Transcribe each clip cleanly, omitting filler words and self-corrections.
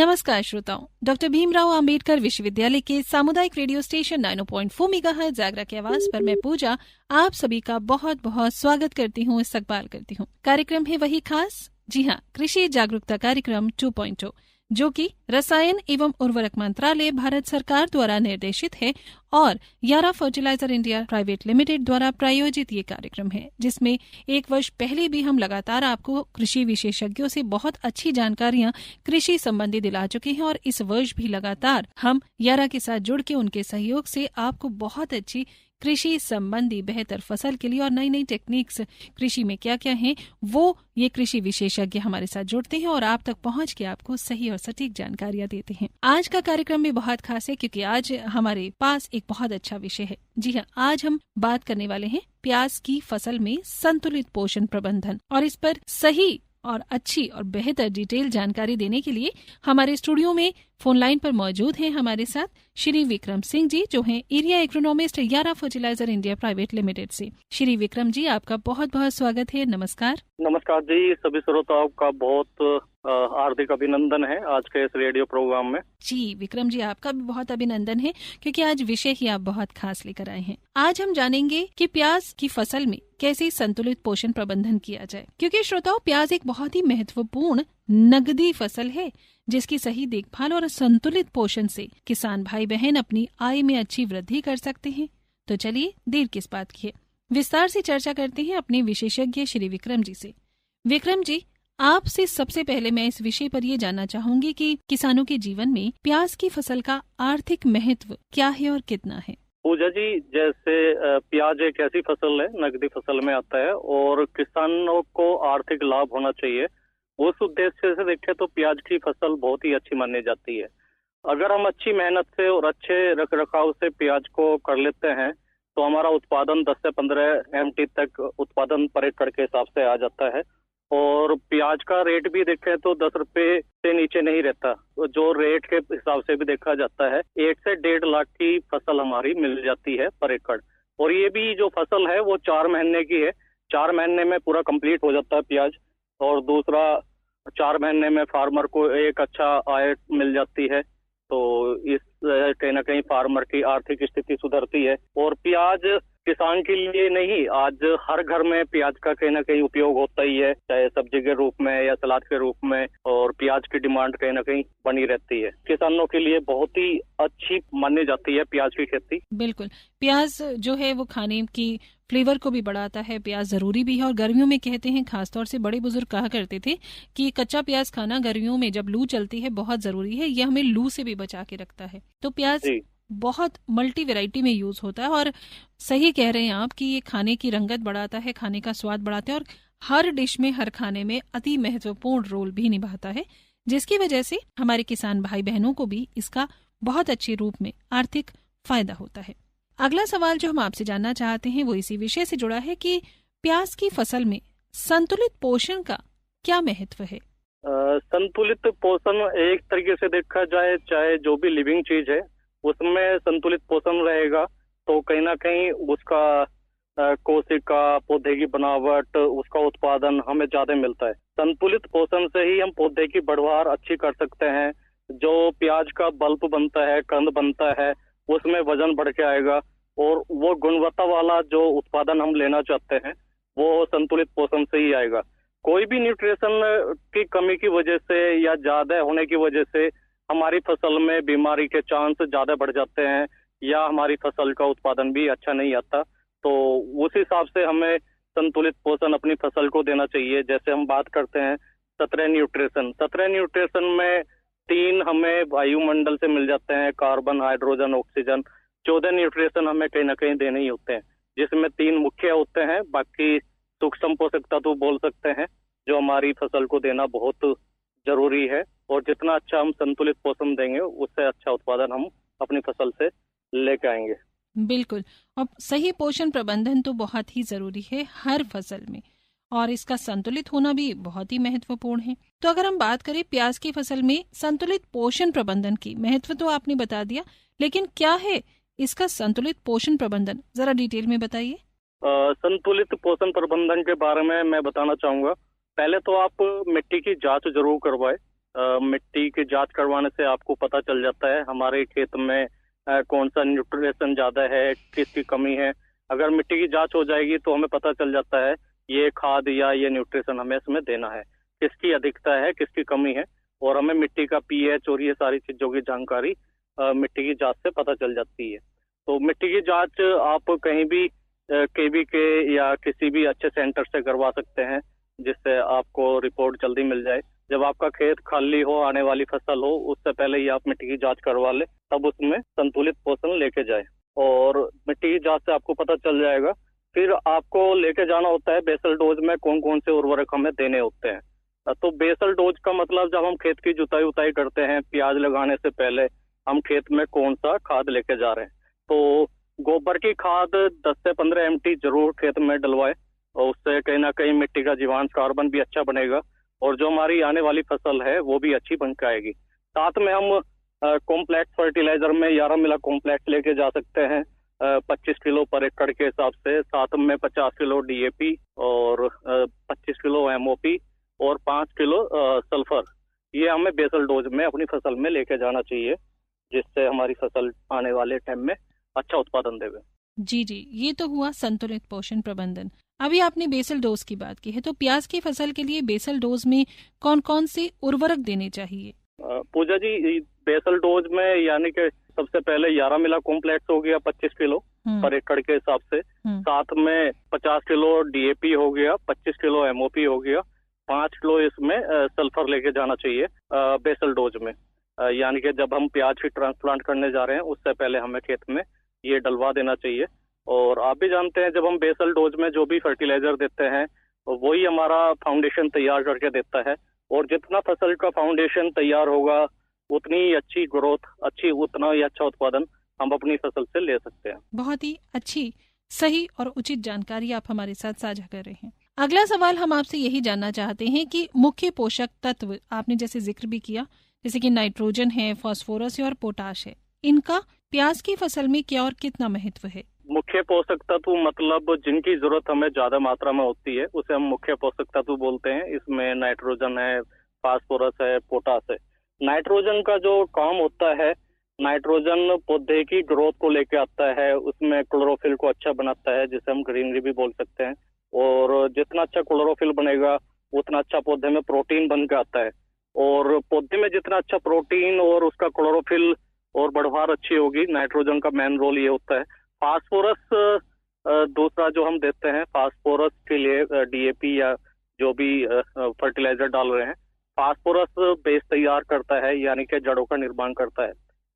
नमस्कार श्रोताओं, डॉक्टर भीमराव अंबेडकर विश्वविद्यालय के सामुदायिक रेडियो स्टेशन 90.4 मेगाहर्ट्ज आगरा की आवाज पर मैं पूजा आप सभी का बहुत बहुत स्वागत करती हूँ, इस्तकबाल करती हूँ। कार्यक्रम है वही खास, जी हाँ, कृषि जागरूकता कार्यक्रम 2.0 जो कि रसायन एवं उर्वरक मंत्रालय भारत सरकार द्वारा निर्देशित है और Yara fertilizer India private limited द्वारा प्रायोजित ये कार्यक्रम है, जिसमें एक वर्ष पहले भी हम लगातार आपको कृषि विशेषज्ञों से बहुत अच्छी जानकारियां कृषि संबंधी दिला चुके हैं और इस वर्ष भी लगातार हम यारा के साथ जुड़ के उनके सहयोग से आपको बहुत अच्छी कृषि संबंधी बेहतर फसल के लिए और नई नई टेक्निक्स कृषि में क्या क्या हैं वो ये कृषि विशेषज्ञ हमारे साथ जुड़ते हैं और आप तक पहुंच के आपको सही और सटीक जानकारियां देते हैं। आज का कार्यक्रम भी बहुत खास है क्योंकि आज हमारे पास एक बहुत अच्छा विषय है। जी हाँ, आज हम बात करने वाले हैं प्याज की फसल में संतुलित पोषण प्रबंधन, और इस पर सही और अच्छी और बेहतर डिटेल जानकारी देने के लिए हमारे स्टूडियो में फोन लाइन पर मौजूद हैं हमारे साथ श्री विक्रम सिंह जी, जो हैं एरिया एग्रोनॉमिस्ट यारा फर्टिलाइजर इंडिया प्राइवेट लिमिटेड से। श्री विक्रम जी, आपका बहुत बहुत स्वागत है। नमस्कार। नमस्कार जी, सभी श्रोताओं का बहुत हार्दिक अभिनंदन है आज के इस रेडियो प्रोग्राम में। जी विक्रम जी, आपका भी बहुत अभिनंदन है क्योंकि आज विषय ही आप बहुत खास लेकर आए हैं। आज हम जानेंगे कि प्याज की फसल में कैसे संतुलित पोषण प्रबंधन किया जाए, क्योंकि श्रोताओं, प्याज एक बहुत ही महत्वपूर्ण नगदी फसल है जिसकी सही देखभाल और संतुलित पोषण से किसान भाई बहन अपनी आय में अच्छी वृद्धि कर सकते हैं। तो चलिए देर किस बात की है, विस्तार से चर्चा करते हैं अपने विशेषज्ञ श्री विक्रम जी से। विक्रम जी, आपसे सबसे पहले मैं इस विषय पर ये जानना चाहूंगी कि किसानों के जीवन में प्याज की फसल का आर्थिक महत्व क्या है और कितना है। पूजा जी, जैसे प्याज एक ऐसी फसल है, नगदी फसल में आता है और किसानों को आर्थिक लाभ होना चाहिए। उस उद्देश्य से देखें तो प्याज की फसल बहुत ही अच्छी मानी जाती है। अगर हम अच्छी मेहनत से और अच्छे रख रखाव से प्याज को कर लेते हैं तो हमारा उत्पादन 10 से 15 MT तक उत्पादन पर एकड़ के हिसाब से आ जाता है। और प्याज का रेट भी देखें तो 10 रुपए से नीचे नहीं रहता, जो रेट के हिसाब से भी देखा जाता है 1 से 1.5 लाख की फसल हमारी मिल जाती है पर एकड़। और ये भी जो फसल है वो 4 महीने की है, 4 महीने में पूरा कंप्लीट हो जाता है प्याज। और दूसरा, 4 महीने में फार्मर को एक अच्छा आय मिल जाती है, तो इस कहीं ना कहीं फार्मर की आर्थिक स्थिति सुधरती है। और प्याज किसान के लिए नहीं, आज हर घर में प्याज का कहीं ना कहीं उपयोग होता ही है, चाहे सब्जी के रूप में या सलाद के रूप में, और प्याज की डिमांड कहीं ना कहीं बनी रहती है। किसानों के लिए बहुत ही अच्छी मानी जाती है प्याज की खेती। बिल्कुल, प्याज जो है वो खाने की फ्लेवर को भी बढ़ाता है, प्याज जरूरी भी है। और गर्मियों में कहते हैं, खासतौर से बड़े बुजुर्ग कहा करते थे कि कच्चा प्याज खाना गर्मियों में जब लू चलती है बहुत जरूरी है, यह हमें लू से भी बचा के रखता है। तो प्याज बहुत मल्टी वैरायटी में यूज होता है और सही कह रहे हैं आप कि ये खाने की रंगत बढ़ाता है, खाने का स्वाद बढ़ाता है और हर डिश में, हर खाने में अति महत्वपूर्ण रोल भी निभाता है, जिसकी वजह से हमारे किसान भाई बहनों को भी इसका बहुत अच्छे रूप में आर्थिक फायदा होता है। अगला सवाल जो हम आपसे जानना चाहते हैं वो इसी विषय से जुड़ा है कि प्याज की फसल में संतुलित पोषण का क्या महत्व है। संतुलित पोषण एक तरीके से देखा जाए, चाहे जो भी लिविंग चीज है उसमें संतुलित पोषण रहेगा तो कहीं ना कहीं उसका कोशिका, पौधे की बनावट, उसका उत्पादन हमें ज्यादा मिलता है। संतुलित पोषण से ही हम पौधे की बढ़वार अच्छी कर सकते हैं। जो प्याज का बल्ब बनता है, कंद बनता है, उसमें वजन बढ़ के आएगा और वो गुणवत्ता वाला जो उत्पादन हम लेना चाहते हैं वो संतुलित पोषण से ही आएगा। कोई भी न्यूट्रिशन की कमी की वजह से या ज्यादा होने की वजह से हमारी फसल में बीमारी के चांस ज्यादा बढ़ जाते हैं या हमारी फसल का उत्पादन भी अच्छा नहीं आता। तो उस हिसाब से हमें संतुलित पोषण अपनी फसल को देना चाहिए। जैसे हम बात करते हैं 17 न्यूट्रिशन में 3 हमें वायुमंडल से मिल जाते हैं, कार्बन, हाइड्रोजन, ऑक्सीजन। 14 न्यूट्रिशन हमें कहीं ना कहीं देने ही होते हैं, जिसमें 3 मुख्य होते हैं, बाकी सूक्ष्म पोषक तत्व बोल सकते हैं जो हमारी फसल को देना बहुत जरूरी है। और जितना अच्छा हम संतुलित पोषण देंगे उससे अच्छा उत्पादन हम अपनी फसल से लेके आएंगे। बिल्कुल, और सही पोषण प्रबंधन तो बहुत ही जरूरी है हर फसल में और इसका संतुलित होना भी बहुत ही महत्वपूर्ण है। तो अगर हम बात करें प्याज की फसल में संतुलित पोषण प्रबंधन की, महत्व तो आपने बता दिया, लेकिन क्या है इसका संतुलित पोषण प्रबंधन, जरा डिटेल में बताइए। संतुलित पोषण प्रबंधन के बारे में मैं बताना चाहूंगा। पहले तो आप मिट्टी की जांच जरूर करवाएं मिट्टी की जांच करवाने से आपको पता चल जाता है हमारे खेत में कौन सा न्यूट्रिशन ज्यादा है, किसकी कमी है। अगर मिट्टी की जांच हो जाएगी तो हमें पता चल जाता है ये खाद या ये न्यूट्रिशन हमें इसमें देना है, किसकी अधिकता है, किसकी कमी है, और हमें मिट्टी का पीएच और ये सारी चीजों की जानकारी मिट्टी की जांच से पता चल जाती है। तो मिट्टी की जांच आप कहीं भी केवीके या किसी भी अच्छे सेंटर से करवा सकते हैं, जिससे आपको रिपोर्ट जल्दी मिल जाए। जब आपका खेत खाली हो, आने वाली फसल हो, उससे पहले ही आप मिट्टी की जांच करवा ले, तब उसमें संतुलित पोषण लेके जाए और मिट्टी की जांच से आपको पता चल जाएगा। फिर आपको लेके जाना होता है बेसल डोज में कौन कौन से उर्वरक हमें देने होते हैं। तो बेसल डोज का मतलब जब हम खेत की जुताई उताई करते हैं, प्याज लगाने से पहले हम खेत में कौन सा खाद लेके जा रहे हैं, तो गोबर की खाद 10 से 15 MT जरूर खेत में डलवाए, और उससे कहीं ना कहीं मिट्टी का जीवांश कार्बन भी अच्छा बनेगा और जो हमारी आने वाली फसल है वो भी अच्छी बन के आएगी। साथ में हम कॉम्प्लेक्स फर्टिलाइजर में 11 मिला कॉम्प्लेक्स लेके जा सकते हैं 25 किलो पर एकड़ के हिसाब से। साथ में 50 किलो DAP और 25 किलो MOP और 5 किलो सल्फर, ये हमें बेसल डोज में अपनी फसल में लेके जाना चाहिए, जिससे हमारी फसल आने वाले टाइम में अच्छा उत्पादन देवे। जी जी, ये तो हुआ संतुलित पोषण प्रबंधन। अभी आपने बेसल डोज की बात की है, तो प्याज की फसल के लिए बेसल डोज में कौन कौन से उर्वरक देने चाहिए? पूजा जी, बेसल डोज में यानी कि सबसे पहले 11 मिला कॉम्प्लेक्स हो गया 25 किलो पर एकड़ के हिसाब से। साथ में 50 किलो DAP हो गया, 25 किलो MOP हो गया, 5 किलो इसमें सल्फर लेके जाना चाहिए बेसल डोज में। यानी कि जब हम प्याज की ट्रांसप्लांट करने जा रहे हैं उससे पहले हमें खेत में ये डलवा देना चाहिए। और आप भी जानते हैं जब हम बेसल डोज में जो भी फर्टिलाइजर देते हैं वही हमारा फाउंडेशन तैयार करके देता है, और जितना फसल का फाउंडेशन तैयार होगा उतनी अच्छी ग्रोथ, उतना ही अच्छा उत्पादन हम अपनी फसल से ले सकते हैं। बहुत ही अच्छी, सही और उचित जानकारी आप हमारे साथ साझा कर रहे हैं। अगला सवाल हम आपसे यही जानना चाहते हैं कि मुख्य पोषक तत्व आपने जैसे जिक्र भी किया, जैसे कि नाइट्रोजन है, फास्फोरस है और पोटाश है, इनका प्याज की फसल में क्या और कितना महत्व है? मुख्य पोषक तत्व मतलब जिनकी जरूरत हमें ज्यादा मात्रा में होती है उसे हम मुख्य पोषक तत्व बोलते हैं। इसमें नाइट्रोजन है, फास्फोरस है, पोटाश है। नाइट्रोजन का जो काम होता है, नाइट्रोजन पौधे की ग्रोथ को लेके आता है, उसमें क्लोरोफिल को अच्छा बनाता है, जिसे हम ग्रीनरी भी बोल सकते हैं। और जितना अच्छा क्लोरोफिल बनेगा उतना अच्छा पौधे में प्रोटीन बन के आता है, और पौधे में जितना अच्छा प्रोटीन और उसका क्लोरोफिल और बढ़वार अच्छी होगी, नाइट्रोजन का मेन रोल ये होता है। फास्फोरस दूसरा जो हम देते हैं, फास्फोरस के लिए DAP या जो भी फर्टिलाइजर डाल रहे हैं, फास्फोरस बेस तैयार करता है, यानी कि जड़ों का निर्माण करता है,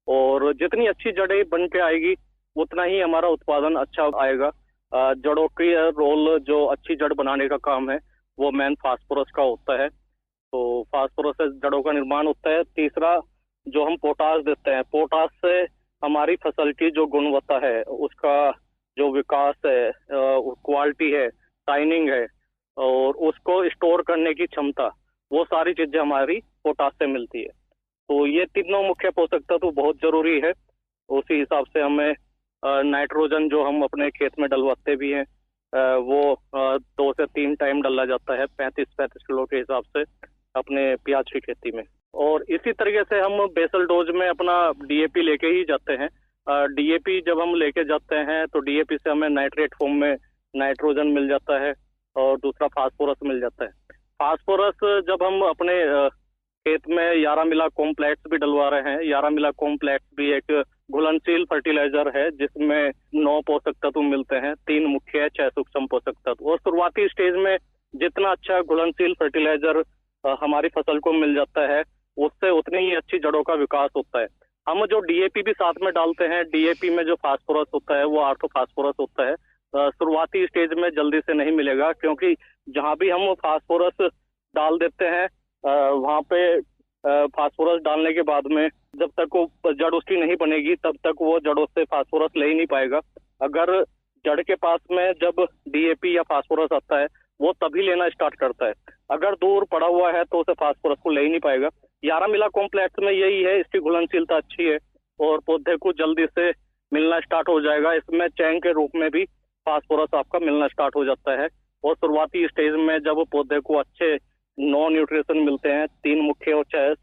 और जितनी अच्छी जड़ें बन के आएगी उतना ही हमारा उत्पादन अच्छा आएगा। जड़ों की रोल, जो अच्छी जड़ बनाने का काम है वो मेन फास्फोरस का होता है, तो फास्फोरस से जड़ों का निर्माण होता है। तीसरा जो हम पोटाश देते हैं, पोटाश से हमारी फसल की जो गुणवत्ता है, उसका जो विकास है, क्वालिटी है, शाइनिंग है, और उसको स्टोर करने की क्षमता, वो सारी चीजें हमारी पोटाश से मिलती है। तो ये तीनों मुख्य पोषक तत्व बहुत जरूरी है। उसी हिसाब से हमें नाइट्रोजन जो हम अपने खेत में डलवाते भी हैं वो 2 से 3 टाइम डाला जाता है 35 किलो के हिसाब से अपने प्याज की खेती में। और इसी तरीके से हम बेसल डोज में अपना DAP लेके ही जाते हैं। DAP जब हम लेके जाते हैं तो DAP से हमें नाइट्रेट फॉर्म में नाइट्रोजन मिल जाता है और दूसरा फास्फोरस मिल जाता है। फास्फोरस जब हम अपने खेत में 11 मिला कॉम्प्लेक्स भी डलवा रहे हैं, 11 मिला कॉम्प्लेक्स भी एक घुलनशील फर्टिलाइजर है जिसमें 9 पोषक तत्व मिलते हैं, 3 मुख्य 6 सूक्ष्म पोषक तत्व। और शुरुआती स्टेज में जितना अच्छा घुलनशील फर्टिलाइजर हमारी फसल को मिल जाता है उससे उतनी ही अच्छी जड़ों का विकास होता है। हम जो DAP भी साथ में डालते हैं, DAP में जो फास्फोरस होता है वो ऑर्थोफास्फोरस होता है। शुरुआती स्टेज में जल्दी से नहीं मिलेगा, क्योंकि जहां भी हम फास्फोरस डाल देते हैं वहां पे फास्फोरस डालने के बाद में जब तक वो जड़ उसकी नहीं बनेगी तब तक वो जड़ों से फास्फोरस ले ही नहीं पाएगा। अगर जड़ के पास में जब DAP या फास्फोरस आता है वो तभी लेना स्टार्ट करता है, अगर दूर पड़ा हुआ है तो उसे फास्फोरस को ले ही नहीं पाएगा। 11 मिला कॉम्प्लेक्स में यही है, इसकी घुलनशीलता अच्छी है और पौधे को जल्दी से मिलना स्टार्ट हो जाएगा। इसमें चैन के रूप में भी फास्फोरस आपका मिलना स्टार्ट हो जाता है। और शुरुआती स्टेज में जब पौधे को अच्छे 9 न्यूट्रिशन मिलते हैं, 3 मुख्य और 6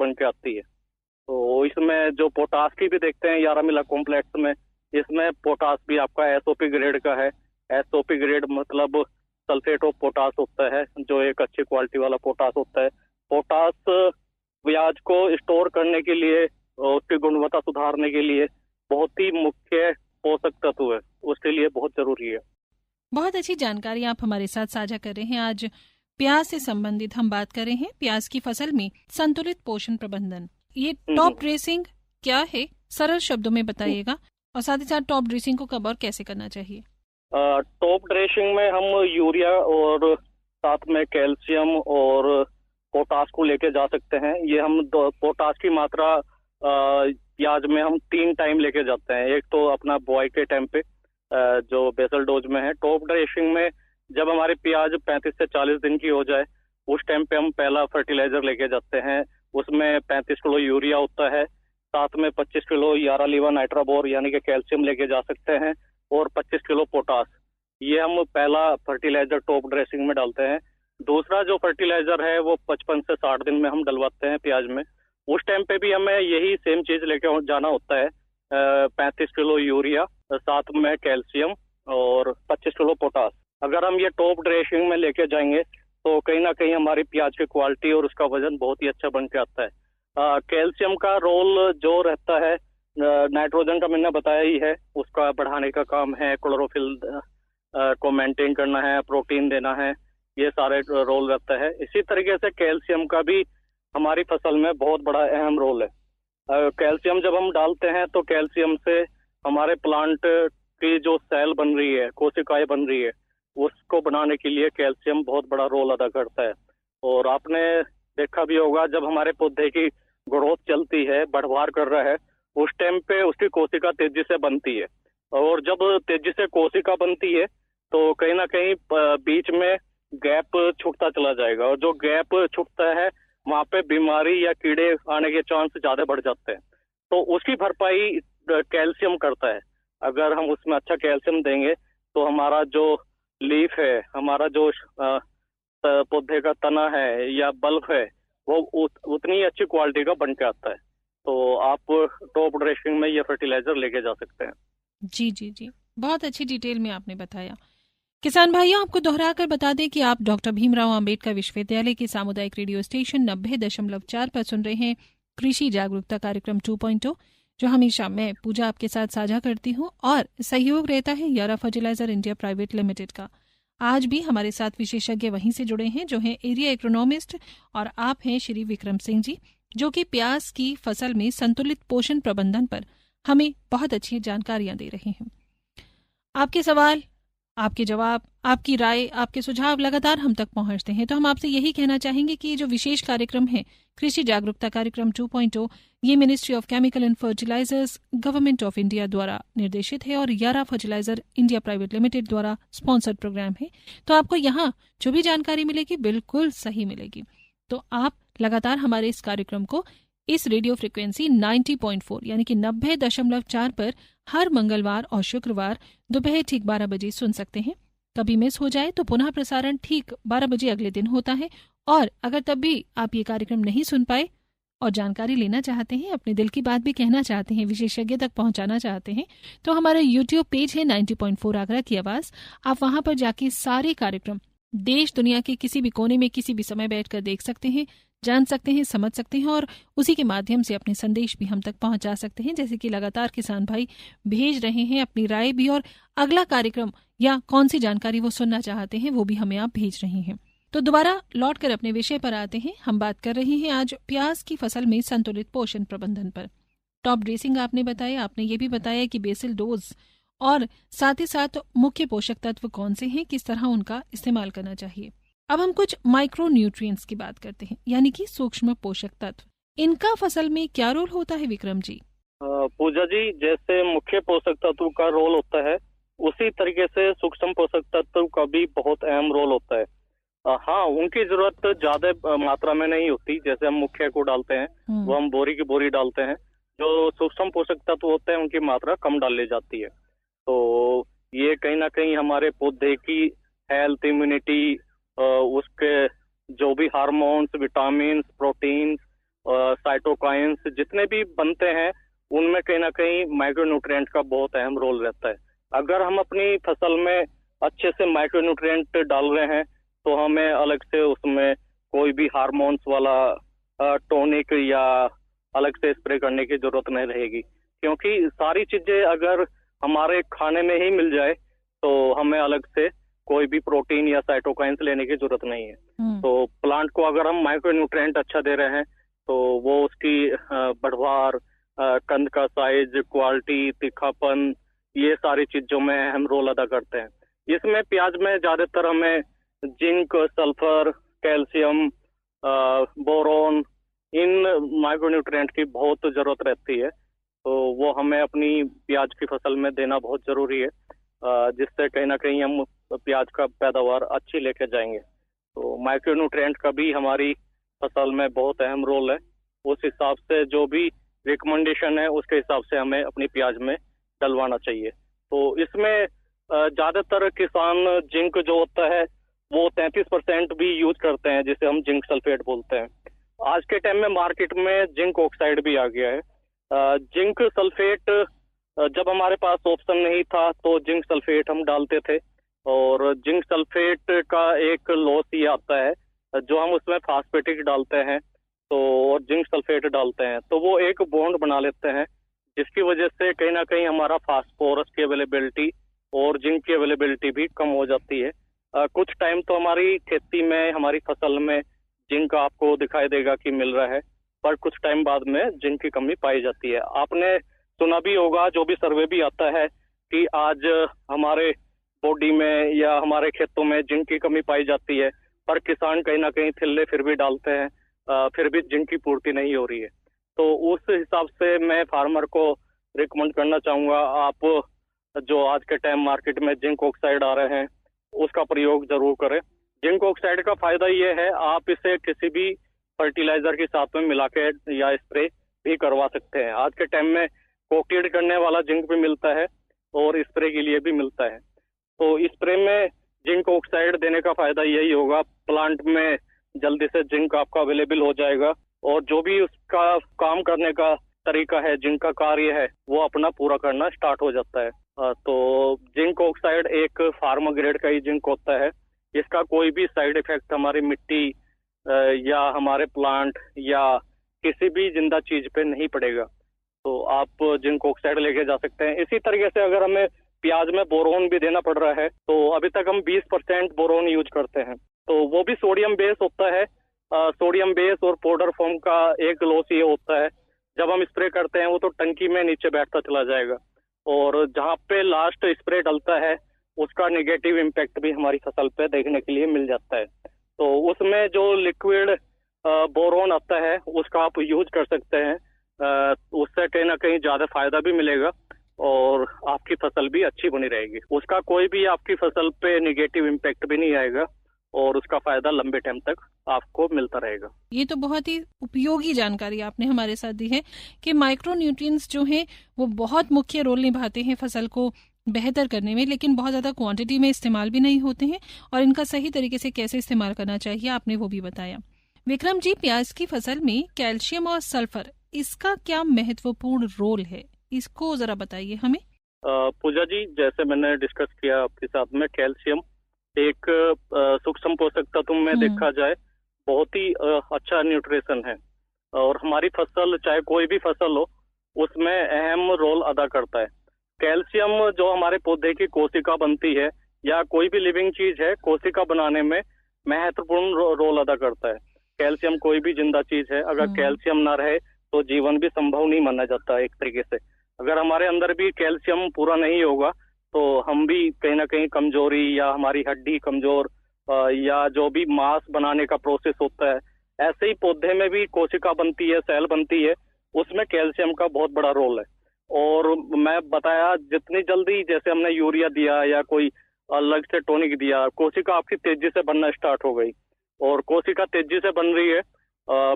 बन के आती है। तो इसमें जो पोटास की भी देखते हैं 11 मिला कॉम्प्लेक्स में, इसमें पोटास भी आपका एसओपी ग्रेड का है। एसओपी ग्रेड मतलब सल्फेट ऑफ पोटास होता है, जो एक अच्छी क्वालिटी वाला पोटास होता है। पोटास प्याज को स्टोर करने के लिए और उसकी गुणवत्ता सुधारने के लिए बहुत ही मुख्य पोषक तत्व है, उसके लिए बहुत जरूरी है। बहुत अच्छी जानकारी आप हमारे साथ साझा कर रहे हैं। आज प्याज से संबंधित हम बात कर रहे हैं, प्याज की फसल में संतुलित पोषण प्रबंधन। ये टॉप ड्रेसिंग क्या है, सरल शब्दों में बताइएगा, और साथ ही साथ टॉप ड्रेसिंग को कब और कैसे करना चाहिए? टॉप ड्रेसिंग में हम यूरिया और साथ में कैल्शियम और पोटास को लेके जा सकते हैं। ये हम पोटास की मात्रा प्याज में हम 3 टाइम लेके जाते हैं। एक तो अपना बुआई के टाइम पे जो बेसल डोज में है। टॉप ड्रेसिंग में जब हमारे प्याज 35 से 40 दिन की हो जाए, उस टाइम पे हम पहला फर्टिलाइजर लेके जाते हैं। उसमें 35 किलो यूरिया होता है, साथ में 25 किलो 11 लीवा नाइट्राबोर यानी कि कैल्शियम लेके जा सकते हैं, और 25 किलो पोटास। ये हम पहला फर्टिलाइजर टॉप ड्रेसिंग में डालते हैं। दूसरा जो फर्टिलाइजर है वो 55 से 60 दिन में हम डलवाते हैं प्याज में। उस टाइम पे भी हमें यही सेम चीज लेके जाना होता है, 35 किलो यूरिया, साथ में कैल्शियम और 25 किलो पोटास। अगर हम ये टॉप ड्रेसिंग में लेके जाएंगे तो कहीं ना कहीं हमारी प्याज की क्वालिटी और उसका वजन बहुत ही अच्छा बन के आता है। कैल्शियम का रोल जो रहता है, नाइट्रोजन का मैंने बताया ही है, उसका बढ़ाने का काम है, क्लोरोफिल को मेंटेन करना है, प्रोटीन देना है, ये सारे रोल रहता है। इसी तरीके से कैल्शियम का भी हमारी फसल में बहुत बड़ा अहम रोल है। कैल्शियम जब हम डालते हैं तो कैल्शियम से हमारे प्लांट की जो सेल बन रही है, कोशिकाएं बन रही है, उसको बनाने के लिए कैल्शियम बहुत बड़ा रोल अदा करता है। और आपने देखा भी होगा, जब हमारे पौधे की ग्रोथ चलती है, बढ़वार कर रहा है, उस टाइम पे उसकी कोशिका तेजी से बनती है। और जब तेजी से कोशिका बनती है तो कहीं ना कहीं बीच में गैप छूटता चला जाएगा, और जो गैप छूटता है वहां पे बीमारी या कीड़े आने के चांस ज्यादा बढ़ जाते हैं। तो उसकी भरपाई कैल्शियम करता है। अगर हम उसमें अच्छा कैल्शियम देंगे तो हमारा जो लीफ है, हमारा जो पौधे का तना है या बल्ब है, वो उतनी अच्छी क्वालिटी का बन के आता है। तो आप टॉप ड्रेसिंग में ये फर्टिलाइजर लेके जा सकते हैं। जी जी जी, बहुत अच्छी डिटेल में आपने बताया। किसान भाइयों, आपको दोहरा कर बता दें कि आप डॉक्टर भीमराव अंबेडकर विश्वविद्यालय के सामुदायिक रेडियो स्टेशन 90.4 पर सुन रहे हैं कृषि जागरूकता कार्यक्रम 2.0, जो हमेशा मैं पूजा आपके साथ साझा करती हूँ, और सहयोग रहता है यारा फर्टिलाइजर इंडिया प्राइवेट लिमिटेड का। आज भी हमारे साथ विशेषज्ञ वहीं से जुड़े हैं, जो हैं एरिया इकोनॉमिस्ट, और आप हैं श्री विक्रम सिंह जी, जो कि प्याज की फसल में संतुलित पोषण प्रबंधन पर हमें बहुत अच्छी जानकारियां दे रहे हैं। आपके सवाल, आपके जवाब, आपकी राय, आपके सुझाव लगातार हम तक पहुंचते हैं। तो हम आपसे यही कहना चाहेंगे कि जो विशेष कार्यक्रम है कृषि जागरूकता कार्यक्रम 2.0, ये ministry of chemical and fertilizers, government of India द्वारा निर्देशित है और Yara fertilizer India private limited द्वारा स्पॉन्सर्ड प्रोग्राम है। तो आपको यहाँ जो भी जानकारी मिलेगी बिल्कुल सही मिलेगी। तो आप लगातार हमारे इस कार्यक्रम को इस रेडियो फ्रिक्वेंसी 90.4 यानी कि 90.4 पर हर मंगलवार और शुक्रवार दोपहर ठीक 12 बजे सुन सकते हैं। कभी मिस हो जाए तो पुनः प्रसारण ठीक 12 बजे अगले दिन होता है। और अगर तब भी आप ये कार्यक्रम नहीं सुन पाए और जानकारी लेना चाहते हैं, अपने दिल की बात भी कहना चाहते हैं, विशेषज्ञ तक पहुंचाना चाहते हैं, तो हमारा YouTube पेज है 90.4 आगरा की आवाज। आप वहां पर जाके सारे कार्यक्रम देश दुनिया के किसी भी कोने में किसी भी समय बैठकर देख सकते हैं, जान सकते हैं, समझ सकते हैं, और उसी के माध्यम से अपने संदेश भी हम तक पहुंचा सकते हैं। जैसे कि लगातार किसान भाई भेज रहे हैं अपनी राय भी, और अगला कार्यक्रम या कौन सी जानकारी वो सुनना चाहते हैं वो भी हमें आप भेज रहे हैं। तो दोबारा लौट कर अपने विषय पर आते हैं। हम बात कर रहे हैं आज प्याज की फसल में संतुलित पोषण प्रबंधन पर। टॉप ड्रेसिंग आपने बताया, आपने ये भी बताया कि बेसिल डोज और साथ ही साथ मुख्य पोषक तत्व कौन से हैं, किस तरह उनका इस्तेमाल करना चाहिए। अब हम कुछ माइक्रो न्यूट्रिएंट्स की बात करते हैं, यानी कि सूक्ष्म पोषक तत्व। इनका फसल में क्या रोल होता है विक्रम जी? पूजा जी, जैसे मुख्य पोषक तत्व का रोल होता है, उसी तरीके से सूक्ष्म पोषक तत्व का भी बहुत अहम रोल होता है। हाँ, उनकी जरूरत ज्यादा मात्रा में नहीं होती। जैसे हम मुख्य को डालते हैं, वो हम बोरी की बोरी डालते हैं। जो सूक्ष्म पोषक तत्व होते हैं उनकी मात्रा कम डाली जाती है। तो ये कहीं ना कहीं हमारे पौधे की हेल्थ, इम्यूनिटी, उसके जो भी हार्मोन्स, विटामिन, प्रोटीन्स साइटोकाइंस जितने भी बनते हैं उनमें कहीं ना कहीं माइक्रोन्यूट्रिएंट का बहुत अहम रोल रहता है। अगर हम अपनी फसल में अच्छे से माइक्रोन्यूट्रिएंट डाल रहे हैं तो हमें अलग से उसमें कोई भी हार्मोन्स वाला टॉनिक या अलग से स्प्रे करने की जरूरत नहीं रहेगी, क्योंकि सारी चीजें अगर हमारे खाने में ही मिल जाए तो हमें अलग से कोई भी प्रोटीन या साइटोकाइंस लेने की जरूरत नहीं है। तो प्लांट को अगर हम माइक्रोन्यूट्रिएंट अच्छा दे रहे हैं तो वो उसकी बढ़वार, कंद का साइज, क्वालिटी, तीखापन, ये सारी चीजों में अहम रोल अदा करते हैं। इसमें प्याज में ज्यादातर हमें जिंक, सल्फर, कैल्शियम, बोरोन, इन माइक्रोन्यूट्रिएंट की बहुत जरूरत रहती है। तो वो हमें अपनी प्याज की फसल में देना बहुत जरूरी है, जिससे कहीं ना कहीं हम प्याज का पैदावार अच्छी लेके जाएंगे। तो माइक्रोन्यूट्रिएंट का भी हमारी फसल में बहुत अहम रोल है। उस हिसाब से जो भी रिकमेंडेशन है उसके हिसाब से हमें अपनी प्याज में डलवाना चाहिए। तो इसमें ज्यादातर किसान जिंक जो होता है वो 33% भी यूज करते हैं, जिसे हम जिंक सल्फेट बोलते हैं। आज के टाइम में मार्केट में जिंक ऑक्साइड भी आ गया है। जिंक सल्फेट जब हमारे पास ऑप्शन नहीं था तो जिंक सल्फेट हम डालते थे, और जिंक सल्फेट का एक लॉस ये आता है, जो हम उसमें फास्फेटिक डालते हैं तो और जिंक सल्फेट डालते हैं तो वो एक बॉन्ड बना लेते हैं, जिसकी वजह से कहीं ना कहीं हमारा फास्फोरस की अवेलेबिलिटी और जिंक की अवेलेबिलिटी भी कम हो जाती है। कुछ टाइम तो हमारी खेती में, हमारी फसल में जिंक आपको दिखाई देगा कि मिल रहा है, पर कुछ टाइम बाद में जिंक की कमी पाई जाती है। आपने सुना भी होगा, जो भी सर्वे भी आता है, कि आज हमारे बॉडी में या हमारे खेतों में जिंक की कमी पाई जाती है, पर किसान कहीं ना कहीं थिल्ले फिर भी डालते हैं, फिर भी जिंक की पूर्ति नहीं हो रही है। तो उस हिसाब से मैं फार्मर को रिकमेंड करना चाहूंगा, आप जो आज के टाइम मार्केट में जिंक ऑक्साइड आ रहे हैं उसका प्रयोग जरूर करें। जिंक ऑक्साइड का फायदा ये है, आप इसे किसी भी फर्टिलाइजर के साथ में मिला के या स्प्रे भी करवा सकते हैं। आज के टाइम में कोटेड करने वाला जिंक भी मिलता है और स्प्रे के लिए भी मिलता है। तो स्प्रे में जिंक ऑक्साइड देने का फायदा यही होगा, प्लांट में जल्दी से जिंक आपका अवेलेबल हो जाएगा, और जो भी उसका काम करने का तरीका है, जिंक का कार्य है, वो अपना पूरा करना स्टार्ट हो जाता है। तो जिंक ऑक्साइड एक फार्मा ग्रेड का ही जिंक होता है। इसका कोई भी साइड इफेक्ट हमारी मिट्टी या हमारे प्लांट या किसी भी जिंदा चीज पे नहीं पड़ेगा। तो आप जिंक ऑक्साइड लेके जा सकते हैं। इसी तरीके से अगर हमें प्याज में बोरोन भी देना पड़ रहा है तो अभी तक हम 20% बोरोन यूज करते हैं। तो वो भी सोडियम बेस होता है। सोडियम बेस और पाउडर फॉर्म का एक लॉस ये होता है, जब हम स्प्रे करते हैं वो तो टंकी में नीचे बैठता चला जाएगा, और जहाँ पे लास्ट स्प्रे डलता है उसका नेगेटिव इम्पैक्ट भी हमारी फसल पे देखने के लिए मिल जाता है। तो उसमें जो लिक्विड बोरोन आता है उसका आप यूज कर सकते हैं। उससे कहीं ना कहीं ज्यादा फायदा भी मिलेगा और आपकी फसल भी अच्छी बनी रहेगी। उसका कोई भी आपकी फसल पे नेगेटिव इम्पैक्ट भी नहीं आएगा और उसका फायदा लंबे टाइम तक आपको मिलता रहेगा। ये तो बहुत ही उपयोगी जानकारी आपने हमारे साथ दी है कि माइक्रो न्यूट्रिएंट्स जो हैं वो बहुत मुख्य रोल निभाते हैं फसल को बेहतर करने में, लेकिन बहुत ज्यादा क्वांटिटी में इस्तेमाल भी नहीं होते हैं, और इनका सही तरीके से कैसे इस्तेमाल करना चाहिए आपने वो भी बताया। विक्रम जी, प्याज की फसल में कैल्शियम और सल्फर, इसका क्या महत्वपूर्ण रोल है, इसको जरा बताइए हमें। पूजा जी, जैसे मैंने डिस्कस किया आपके साथ में, कैल्शियम एक सूक्ष्म पोषक तत्व में देखा जाए बहुत ही अच्छा न्यूट्रिशन है, और हमारी फसल चाहे कोई भी फसल हो उसमें अहम रोल अदा करता है। कैल्शियम जो हमारे पौधे की कोशिका बनती है या कोई भी लिविंग चीज है, कोशिका बनाने में महत्वपूर्ण रोल अदा करता है। कैल्शियम कोई भी जिंदा चीज है, अगर कैल्शियम ना रहे तो जीवन भी संभव नहीं माना जाता। एक तरीके से अगर हमारे अंदर भी कैल्शियम पूरा नहीं होगा तो हम भी कहीं ना कहीं कमजोरी या हमारी हड्डी कमजोर या जो भी मांस बनाने का प्रोसेस होता है, ऐसे ही पौधे में भी कोशिका बनती है, सेल बनती है, उसमें कैल्शियम का बहुत बड़ा रोल है। और मैं बताया जितनी जल्दी जैसे हमने यूरिया दिया या कोई अलग से टॉनिक दिया, कोशिका आपकी तेजी से बनना स्टार्ट हो गई, और कोशिका तेजी से बन रही है,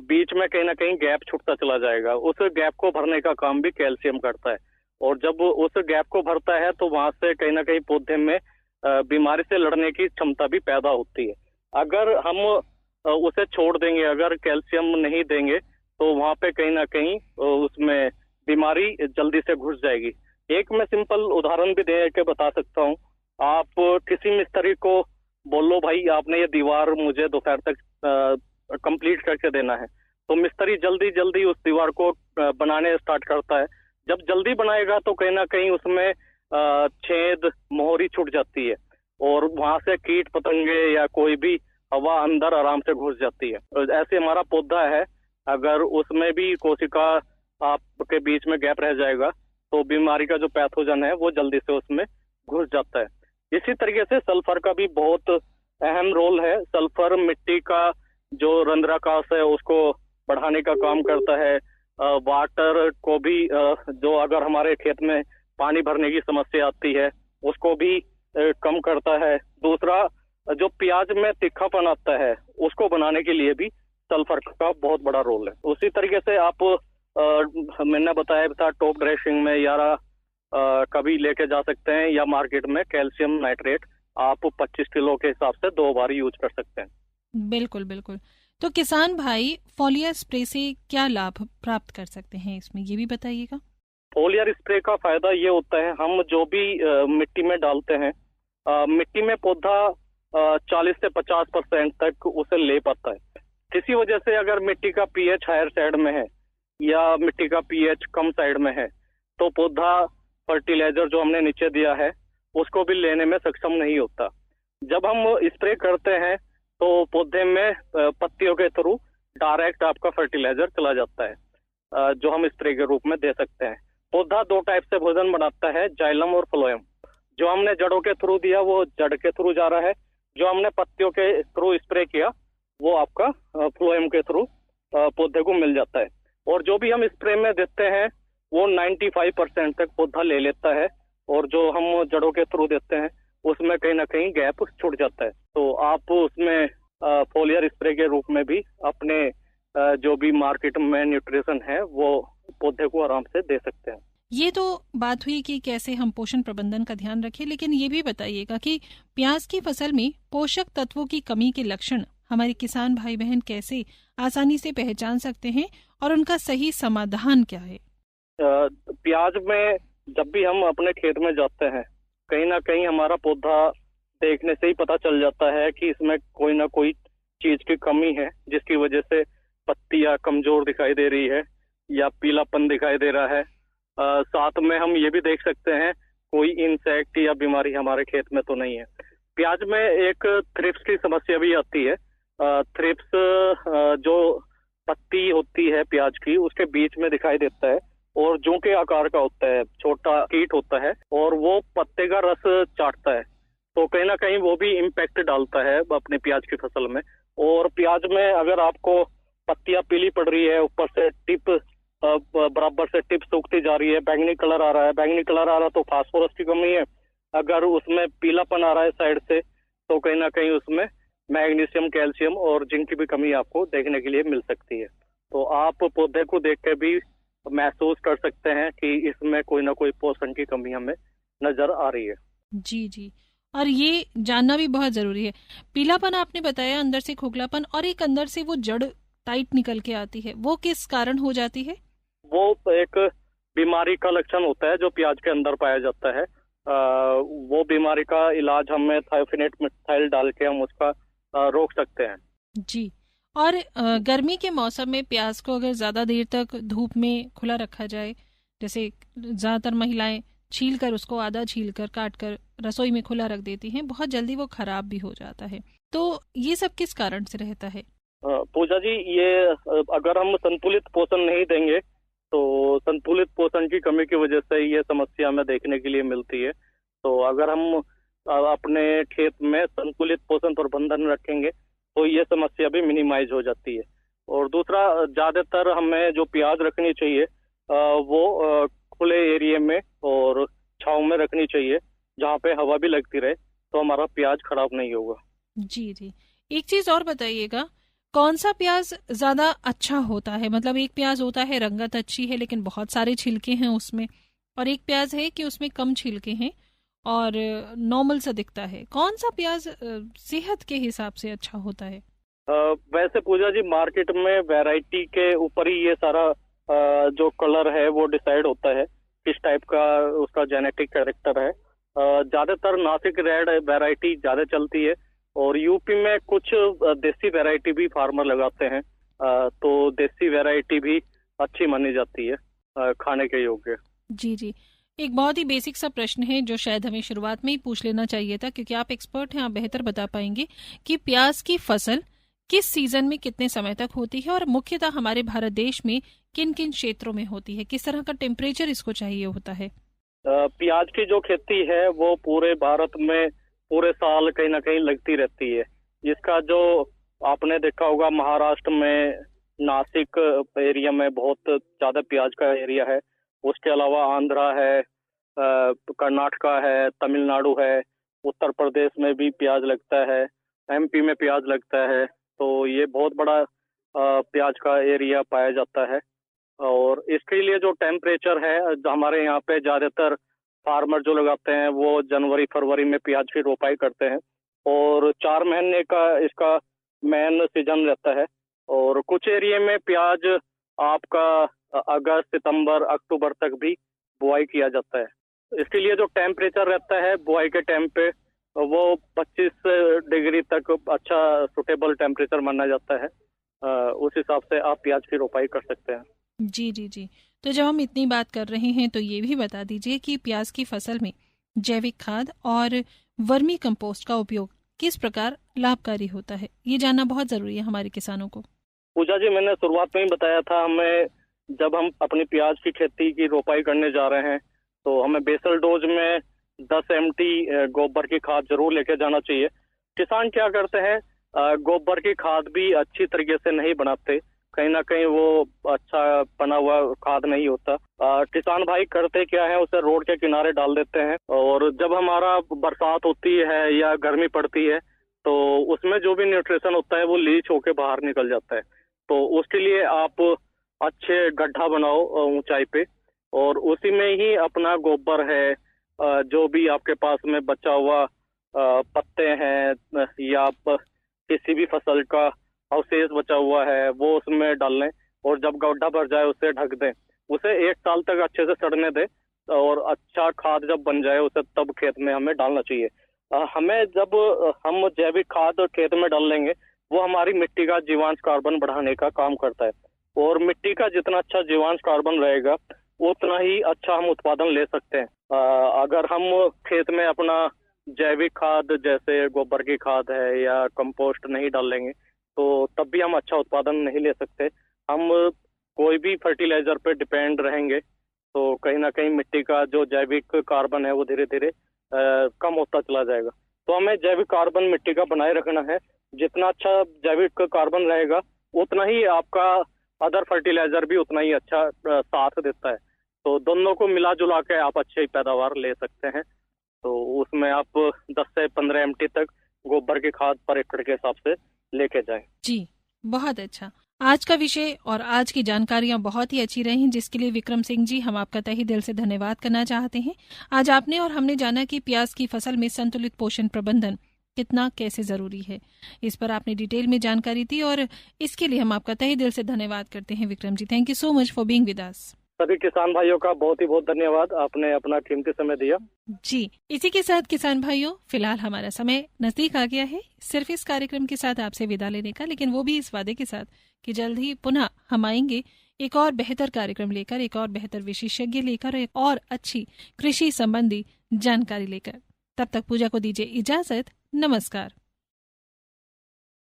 बीच में कहीं ना कहीं गैप छूटता चला जाएगा। उस गैप को भरने का काम भी कैल्शियम करता है, और जब उस गैप को भरता है तो वहां से कहीं ना कहीं पौधे में बीमारी से लड़ने की क्षमता भी पैदा होती है। अगर हम उसे छोड़ देंगे, अगर कैल्शियम नहीं देंगे तो वहाँ पे कहीं ना कहीं उसमें बीमारी जल्दी से घुस जाएगी। एक मैं सिंपल उदाहरण भी दे के बता सकता हूँ। आप किसी मिस्त्री को बोलो भाई आपने ये दीवार मुझे दोपहर तक कंप्लीट करके देना है, तो मिस्त्री जल्दी जल्दी उस दीवार को बनाने स्टार्ट करता है। जब जल्दी बनाएगा तो कहीं ना कहीं उसमें छेद मोहरी छूट जाती है और वहां से कीट पतंगे या कोई भी हवा अंदर आराम से घुस जाती है। ऐसे हमारा पौधा है, अगर उसमें भी कोशिका आपके बीच में गैप रह जाएगा तो बीमारी का जो पैथोजन है वो जल्दी से उसमें घुस जाता है। इसी तरीके से सल्फर का भी बहुत अहम रोल है। सल्फर मिट्टी का जो रंध्राकाश है उसको बढ़ाने का काम करता है। वाटर को भी जो अगर हमारे खेत में पानी भरने की समस्या आती है उसको भी कम करता है। दूसरा, जो प्याज में तीखापन आता है उसको बनाने के लिए भी सल्फर का बहुत बड़ा रोल है। उसी तरीके से आप मैंने बताया था टॉप ड्रेसिंग में या कभी लेके जा सकते हैं, या मार्केट में कैल्शियम नाइट्रेट आप 25 किलो के हिसाब से 2 बार यूज कर सकते हैं। बिल्कुल बिल्कुल। तो किसान भाई फोलियर स्प्रे से क्या लाभ प्राप्त कर सकते हैं, इसमें ये भी बताइएगा। फोलियर स्प्रे का फायदा ये होता है, हम जो भी मिट्टी में डालते हैं, मिट्टी में पौधा 40 से 50% तक उसे ले पाता है। किसी वजह से अगर मिट्टी का पीएच हायर साइड में है या मिट्टी का पीएच कम साइड में है तो पौधा फर्टिलाइजर जो हमने नीचे दिया है उसको भी लेने में सक्षम नहीं होता। जब हम स्प्रे करते हैं तो पौधे में पत्तियों के थ्रू डायरेक्ट आपका फर्टिलाइजर चला जाता है, जो हम स्प्रे के रूप में दे सकते हैं। पौधा 2 टाइप से भोजन बनाता है, जाइलम और फ्लोएम। जो हमने जड़ों के थ्रू दिया वो जड़ के थ्रू जा रहा है, जो हमने पत्तियों के थ्रू स्प्रे किया वो आपका फ्लोएम के थ्रू पौधे को मिल जाता है। और जो भी हम स्प्रे में देते हैं वो 95% तक पौधा ले लेता है, और जो हम जड़ों के थ्रू देते हैं उसमें कहीं ना कहीं गैप छूट जाता है। तो आप उसमें फोलियर स्प्रे के रूप में भी अपने जो भी मार्केट में न्यूट्रिशन है वो पौधे को आराम से दे सकते हैं। ये तो बात हुई कि कैसे हम पोषण प्रबंधन का ध्यान रखें, लेकिन ये भी बताइएगा कि प्याज की फसल में पोषक तत्वों की कमी के लक्षण हमारे किसान भाई बहन कैसे आसानी से पहचान सकते हैं और उनका सही समाधान क्या है? प्याज में जब भी हम अपने खेत में जाते हैं कहीं ना कहीं हमारा पौधा देखने से ही पता चल जाता है कि इसमें कोई ना कोई चीज की कमी है, जिसकी वजह से पत्तियां कमजोर दिखाई दे रही है या पीलापन दिखाई दे रहा है। साथ में हम ये भी देख सकते हैं कोई इंसेक्ट या बीमारी हमारे खेत में तो नहीं है। प्याज में एक थ्रिप्स की समस्या भी आती है। थ्रिप्स जो पत्ती होती है प्याज की उसके बीच में दिखाई देता है और जू के आकार का होता है, छोटा कीट होता है और वो पत्ते का रस चाटता है, तो कहीं ना कहीं वो भी इम्पैक्ट डालता है अपने प्याज की फसल में। और प्याज में अगर आपको पत्तियां पीली पड़ रही है, ऊपर से टिप बराबर से टिप सूखती जा रही है, बैंगनी कलर आ रहा है, बैंगनी कलर आ रहा है तो फास्फोरस की कमी है। अगर उसमें पीलापन आ रहा है साइड से तो कहीं ना कहीं उसमें मैग्नीशियम, कैल्शियम और जिंक की भी कमी आपको देखने के लिए मिल सकती है। तो आप पौधे को देख के भी महसूस कर सकते हैं कि इसमें कोई ना कोई पोषण की कमी हमें नजर आ रही है। जी जी, और ये जानना भी बहुत जरूरी है। पीलापन आपने बताया, अंदर से खोखलापन और एक अंदर से वो जड़ टाइट निकल के आती है, वो किस कारण हो जाती है? वो एक बीमारी का लक्षण होता है जो प्याज के अंदर पाया जाता है। वो बीमारी का इलाज हमें थायोफिनेट मिथाइल डाल के हम उसका रोक सकते हैं। जी, और गर्मी के मौसम में प्याज को अगर ज्यादा देर तक धूप में खुला रखा जाए, जैसे ज्यादातर महिलाएं छील कर उसको आधा छील कर काट कर रसोई में खुला रख देती हैं, बहुत जल्दी वो खराब भी हो जाता है। तो ये सब किस कारण से रहता है? पूजा जी, ये अगर हम संतुलित पोषण नहीं देंगे तो संतुलित पोषण की कमी की वजह से ये समस्या हमें देखने के लिए मिलती है। तो अगर हम अपने खेत में संतुलित पोषण प्रबंधन रखेंगे तो ये समस्या भी मिनिमाइज हो जाती है। और दूसरा, ज्यादातर हमें जो प्याज रखनी चाहिए वो खुले एरिया में और छांव में रखनी चाहिए जहाँ पे हवा भी लगती रहे, तो हमारा प्याज खराब नहीं होगा। जी जी, एक चीज और बताइएगा, कौन सा प्याज ज्यादा अच्छा होता है? मतलब एक प्याज होता है रंगत अच्छी है लेकिन बहुत सारे छिलके हैं उसमें, और एक प्याज है कि उसमें कम छिलके हैं और नॉर्मल सा दिखता है। कौन सा प्याज सेहत के हिसाब से अच्छा होता है? वैसे पूजा जी मार्केट में वैरायटी के ऊपर ही ये सारा जो कलर है वो डिसाइड होता है किस टाइप का उसका जेनेटिक कैरेक्टर है। ज्यादातर नासिक रेड वैरायटी ज्यादा चलती है और यूपी में कुछ देसी वैरायटी भी फार्मर लगाते हैं। तो देसी वैरायटी भी अच्छी मानी जाती है खाने के योग्य। जी जी, एक बहुत ही बेसिक सा प्रश्न है जो शायद हमें शुरुआत में ही पूछ लेना चाहिए था, क्योंकि आप एक्सपर्ट हैं, आप बेहतर बता पाएंगे कि प्याज की फसल किस सीजन में कितने समय तक होती है और मुख्यतः हमारे भारत देश में किन किन क्षेत्रों में होती है, किस तरह का टेम्परेचर इसको चाहिए होता है। प्याज की जो खेती है वो पूरे भारत में पूरे साल कहीं ना कहीं लगती रहती है। इसका जो आपने देखा होगा महाराष्ट्र में नासिक एरिया में बहुत ज्यादा प्याज का एरिया है। उसके अलावा आंध्रा है, कर्नाटका है, तमिलनाडु है, उत्तर प्रदेश में भी प्याज लगता है, एमपी में प्याज लगता है। तो ये बहुत बड़ा प्याज का एरिया पाया जाता है। और इसके लिए जो टेम्परेचर है हमारे यहाँ पे ज्यादातर फार्मर जो लगाते हैं वो जनवरी फरवरी में प्याज की रोपाई करते हैं और 4 महीने का इसका मेन सीजन रहता है। और कुछ एरिया में प्याज आपका अगस्त सितंबर अक्टूबर तक भी बुआई किया जाता है। इसके लिए जो टेम्परेचर रहता है बुआई के टाइम पे वो 25 डिग्री तक अच्छा सुटेबल टेम्परेचर माना जाता है। उस हिसाब से आप प्याज की रोपाई कर सकते हैं। जी जी जी, तो जब हम इतनी बात कर रहे हैं तो ये भी बता दीजिए कि प्याज की फसल में जैविक खाद और वर्मी कंपोस्ट का उपयोग किस प्रकार लाभकारी होता है, ये जानना बहुत जरूरी है हमारे किसानों को। पूजा जी मैंने शुरुआत में ही बताया था, हमें जब हम अपनी प्याज की खेती की रोपाई करने जा रहे हैं तो हमें बेसल डोज में 10 MT गोबर की खाद जरूर लेके जाना चाहिए। किसान क्या करते हैं गोबर की खाद भी अच्छी तरीके से नहीं बनाते, कहीं ना कहीं वो अच्छा बना हुआ खाद नहीं होता। किसान भाई करते क्या है उसे रोड के किनारे डाल देते हैं और जब हमारा बरसात होती है या गर्मी पड़ती है तो उसमें जो भी न्यूट्रिशन होता है वो लीच होके बाहर निकल जाता है। तो उसके लिए आप अच्छे गड्ढा बनाओ ऊंचाई पे और उसी में ही अपना गोबर है, जो भी आपके पास में बचा हुआ पत्ते हैं या किसी भी फसल का अवशेष बचा हुआ है वो उसमें डाल लें और जब गड्ढा भर जाए उसे ढक दें। उसे 1 साल तक अच्छे से सड़ने दें और अच्छा खाद जब बन जाए उसे तब खेत में हमें डालना चाहिए। हमें जब हम जैविक खाद खेत में डाल लेंगे वो हमारी मिट्टी का जीवांश कार्बन बढ़ाने का काम करता है और मिट्टी का जितना अच्छा जीवांश कार्बन रहेगा उतना ही अच्छा हम उत्पादन ले सकते हैं। अगर हम खेत में अपना जैविक खाद जैसे गोबर की खाद है या कंपोस्ट नहीं डालेंगे तो तब भी हम अच्छा उत्पादन नहीं ले सकते। हम कोई भी फर्टिलाइजर पे डिपेंड रहेंगे तो कहीं ना कहीं मिट्टी का जो जैविक कार्बन है वो धीरे धीरे कम होता चला जाएगा। तो हमें जैविक कार्बन मिट्टी का बनाए रखना है। जितना अच्छा जैविक कार्बन रहेगा उतना ही आपका अदर फर्टिलाइजर भी उतना ही अच्छा साथ देता है। तो दोनों को मिला जुला के आप अच्छी पैदावार ले सकते हैं। तो उसमें आप 10 से 15 MT तक गोबर की खाद पर एकड़ के हिसाब से लेके जाएं। जी बहुत अच्छा, आज का विषय और आज की जानकारियां बहुत ही अच्छी रही, जिसके लिए विक्रम सिंह जी हम आपका तहे दिल से धन्यवाद करना चाहते हैं। आज आपने और हमने जाना कि प्याज की फसल में संतुलित पोषण प्रबंधन कितना कैसे जरूरी है, इस पर आपने डिटेल में जानकारी दी और इसके लिए हम आपका तहे दिल से धन्यवाद करते हैं। Vikram ji, thank you so much for being with us. सभी किसान भाइयों का बहुत ही बहुत धन्यवाद, आपने अपना कीमती समय दिया। जी, इसी के साथ किसान भाइयों फिलहाल हमारा समय नजदीक आ गया है सिर्फ इस कार्यक्रम के साथ आपसे विदा लेने का, लेकिन वो भी इस वादे के साथ कि जल्द ही पुनः हम आएंगे एक और बेहतर कार्यक्रम लेकर, एक और बेहतर विशेषज्ञ लेकर, एक और अच्छी कृषि संबंधी जानकारी लेकर। तब तक पूजा को दीजिए इजाजत, नमस्कार।